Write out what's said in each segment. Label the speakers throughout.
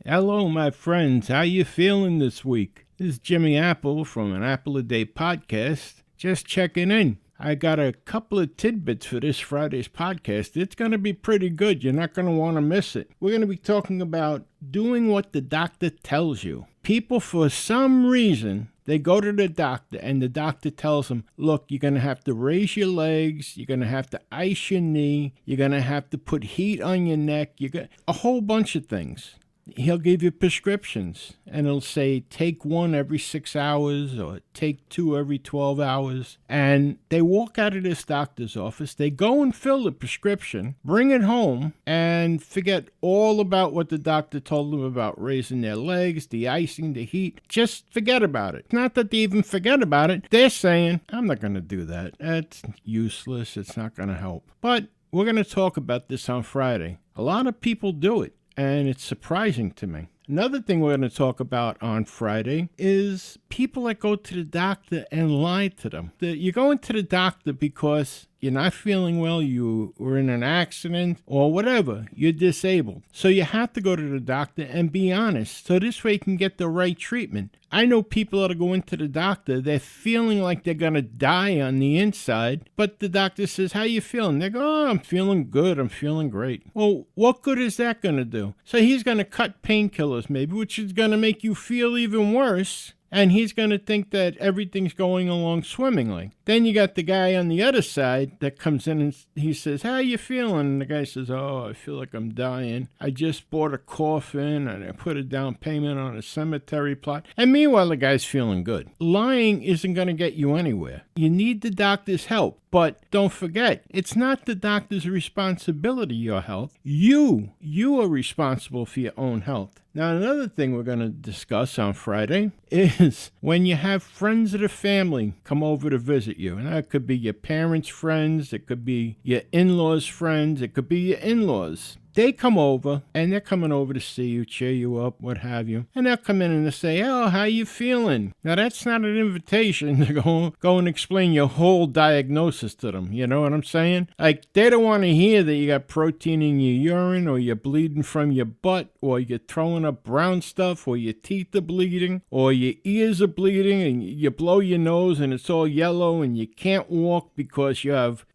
Speaker 1: Hello, my friends. How you feeling this week? This is Jimmy Apple from an Apple a Day podcast. Just checking in. I got a couple of tidbits for this Friday's podcast. It's going to be pretty good. You're not going to want to miss it. We're going to be talking about doing what the doctor tells you. People, for some reason, they go to the doctor and the doctor tells them, look, you're going to have to raise your legs, you're going to have to ice your knee, you're going to have to put heat on your neck, a whole bunch of things. He'll give you prescriptions and he'll say take one every 6 hours or take two every 12 hours. And they walk out of this doctor's office, they go and fill the prescription, bring it home, and forget all about what the doctor told them about raising their legs, the icing, the heat. Just forget about it. Not that they even forget about it. They're saying, I'm not going to do that. That's useless. It's not going to help. But we're going to talk about this on Friday. A lot of people do it. And it's surprising to me. Another thing we're going to talk about on Friday is people that go to the doctor and lie to them. You're going to the doctor because you're not feeling well, you were in an accident, or whatever, you're disabled. So you have to go to the doctor and be honest, so this way you can get the right treatment. I know people that are going to the doctor, they're feeling like they're going to die on the inside, but the doctor says, how you feeling? They go, oh, I'm feeling good, I'm feeling great. Well, what good is that going to do? So he's going to cut painkillers maybe, which is going to make you feel even worse. And he's going to think that everything's going along swimmingly. Then you got the guy on the other side that comes in and he says, how you feeling? And the guy says, oh, I feel like I'm dying. I just bought a coffin and I put a down payment on a cemetery plot. And meanwhile, the guy's feeling good. Lying isn't going to get you anywhere. You need the doctor's help. But don't forget, it's not the doctor's responsibility, your health. You are responsible for your own health. Now, another thing we're going to discuss on Friday is when you have friends of the family come over to visit you. And that could be your parents' friends, it could be your in-laws' friends, it could be your in-laws. They come over, and they're coming over to see you, cheer you up, what have you. And they'll come in and they'll say, oh, how you feeling? Now, that's not an invitation to go and explain your whole diagnosis to them. You know what I'm saying? Like, they don't want to hear that you got protein in your urine, or you're bleeding from your butt, or you're throwing up brown stuff, or your teeth are bleeding, or your ears are bleeding, and you blow your nose, and it's all yellow, and you can't walk because you have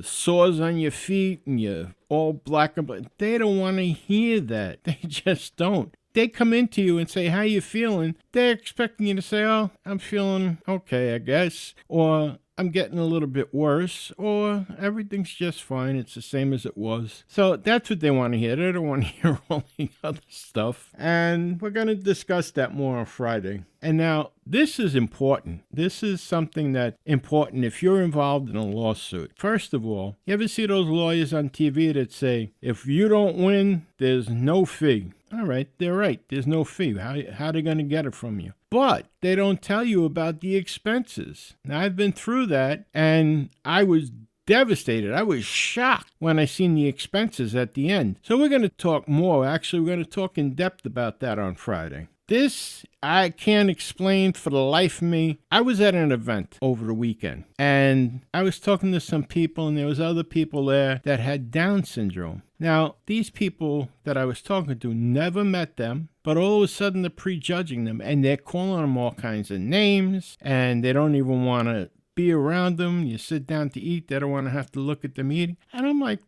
Speaker 1: sores on your feet, and you're all black and black. They don't want to hear that. They just don't. They come into you and say, how you feeling? They're expecting you to say, oh, I'm feeling okay, I guess. Or I'm getting a little bit worse. Or everything's just fine. It's the same as it was. So that's what they want to hear. They don't want to hear all the other stuff. And we're going to discuss that more on Friday. And now, this is important. This is something that's important if you're involved in a lawsuit. First of all, you ever see those lawyers on TV that say, if you don't win, there's no fee? All right, they're right. There's no fee. How are they going to get it from you? But they don't tell you about the expenses. Now, I've been through that, and I was devastated. I was shocked when I seen the expenses at the end. So we're going to talk more. Actually, we're going to talk in depth about that on Friday. This, I can't explain for the life of me. I was at an event over the weekend, and I was talking to some people, and there was other people there that had Down syndrome. Now, these people that I was talking to never met them, but all of a sudden they're prejudging them, and they're calling them all kinds of names, and they don't even want to be around them. You sit down to eat, they don't want to have to look at them eating. And I'm like,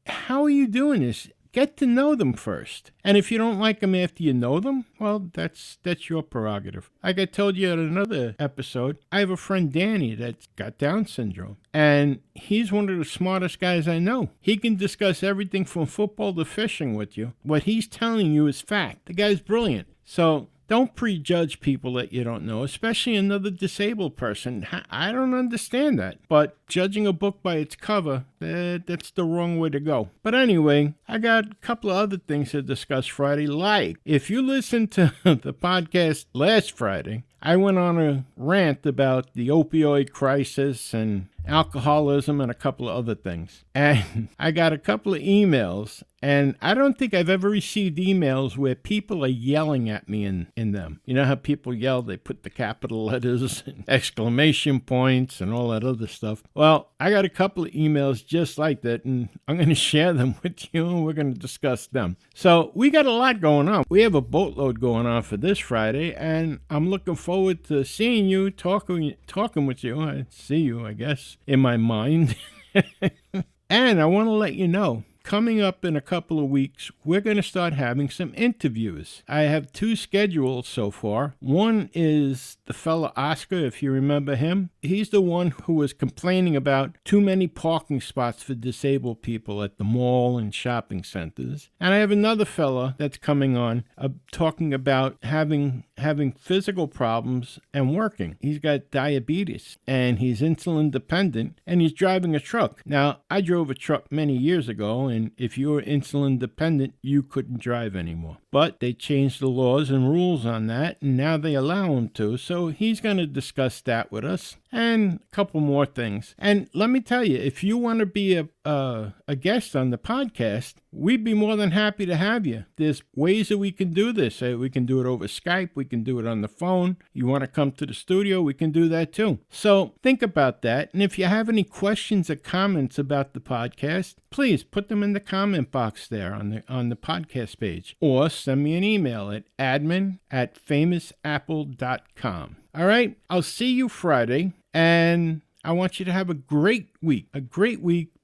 Speaker 1: how are you doing this? Get to know them first. And if you don't like them after you know them, well, that's your prerogative. Like I told you in another episode, I have a friend, Danny, that's got Down syndrome. And he's one of the smartest guys I know. He can discuss everything from football to fishing with you. What he's telling you is fact. The guy's brilliant. So don't prejudge people that you don't know, especially another disabled person. I don't understand that. But judging a book by its cover, that's the wrong way to go. But anyway, I got a couple of other things to discuss Friday. Like, if you listened to the podcast last Friday, I went on a rant about the opioid crisis and alcoholism, and a couple of other things. And I got a couple of emails, and I don't think I've ever received emails where people are yelling at me in them. You know how people yell? They put the capital letters and exclamation points and all that other stuff. Well, I got a couple of emails just like that, and I'm going to share them with you, and we're going to discuss them. So we got a lot going on. We have a boatload going on for this Friday, and I'm looking forward to seeing you, talking with you. I see you, I guess, in my mind. And I want to let you know, coming up in a couple of weeks, we're going to start having some interviews. I have 2 scheduled so far. One is the fella Oscar, if you remember him. He's the one who was complaining about too many parking spots for disabled people at the mall and shopping centers. And I have another fella that's coming on talking about having physical problems and working. He's got diabetes and he's insulin dependent and he's driving a truck. Now, I drove a truck many years ago, and if you were insulin dependent, you couldn't drive anymore. But they changed the laws and rules on that, and now they allow him to. So he's going to discuss that with us and a couple more things. And let me tell you, if you want to be a guest on the podcast, we'd be more than happy to have you. There's ways that we can do this. We can do it over Skype. We can do it on the phone. You want to come to the studio, we can do that too. So think about that. And if you have any questions or comments about the podcast, please put them in the comment box there on the podcast page, or send me an email at admin@famousapple.com. All right, I'll see you Friday, and I want you to have a great week.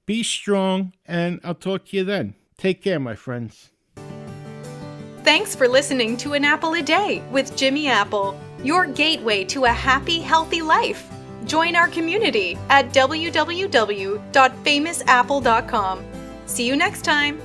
Speaker 1: Be strong, and I'll talk to you then. Take care, my friends.
Speaker 2: Thanks for listening to An Apple a Day with Jimmy Apple, your gateway to a happy, healthy life. Join our community at www.famousapple.com. See you next time.